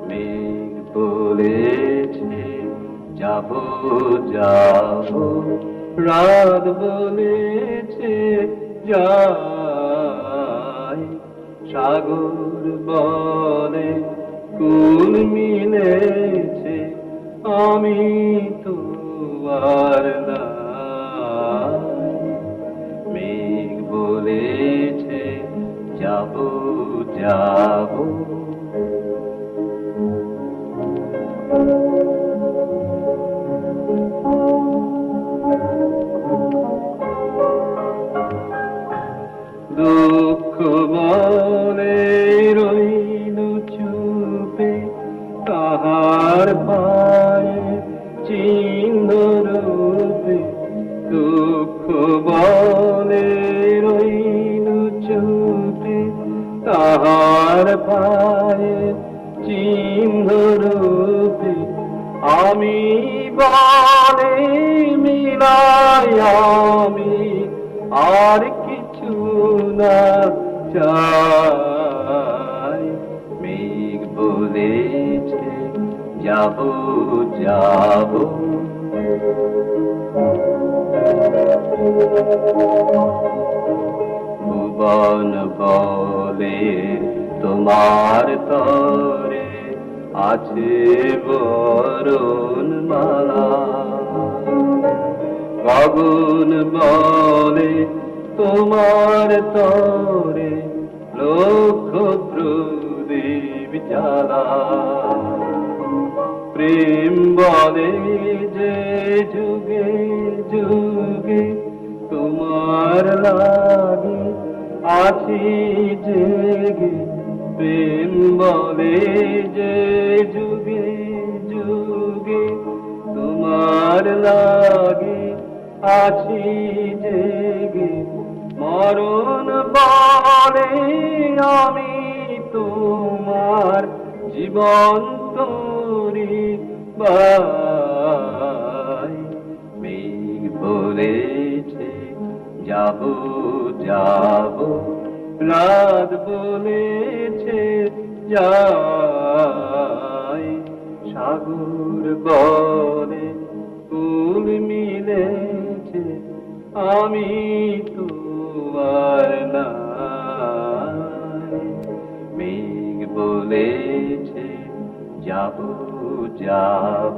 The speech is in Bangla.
মেঘ বলেছে যাব যাব, রাত বলেছে যাই, সাগর বলে কুল মিলেছে, আমি তো আর নাই। মেঘ বলেছে যাব যাব, দুঃখ বলে রইল চুপে, তাহার পায়ে চিহ্ন রূপে। দুঃখ বলে রইল চুপে, তাহার পায়ে চিহ্ন রূপে। আমি বলে মিলাই আমি আর কিছু না চাই। মেঘ বলেছে যাব যাব, ভুবন বলে তোমার তরে আছে বরণ মালা। গগন বলে তোমার তরে লক্ষ প্রদীপ জ্বালা। প্রেম বলে যে যুগে যুগে তোমার লাগি আছি জেগে। প্রেম বলে যে যুগে যুগে তোমার লাগি আছি জেগে। মরণ বলে আমি তোমার জীবন তোরি বাই। মেঘ বলেছে যাব যাব, রাত বলেছে যাই, সাগর বলে কুল মিলেছে, আমি তো আর নাই। মেঘ বলেছে যাব যাব।